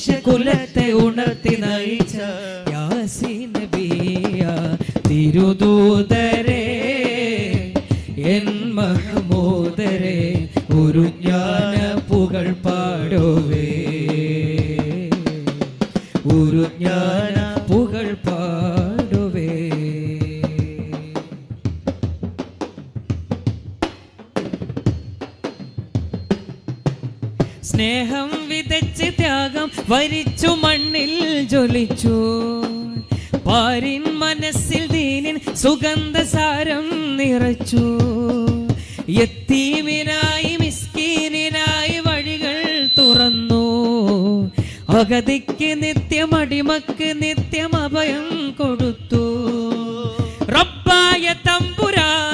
മനുഷ്യകുലത്തെ ഉണർത്തി നയിച്ച യാസീൻ നബിയ തിരുദൂതരെ എൻ മഹമൂദരെ ഒരു ജ്ഞാന പുകൾ പാടുവേ ഒരു ജ്ഞാന പുകൾ പാടുവേ. സ്നേഹം വിതച്ച് ത്യാഗം വരിച്ചു മണ്ണിൽ ജ്വലിച്ചു പാരിൻ മനസ്സിൽ ദീനിൻ സുഗന്ധസാരം നിറച്ചു. യത്തീമിനായി മിസ്കീനിനായി വഴികൾ തുറന്നു. അഗതിക്ക് നിത്യം അടിമക്ക് നിത്യം അഭയം കൊടുത്തു. റബ്ബായ തമ്പുരാൻ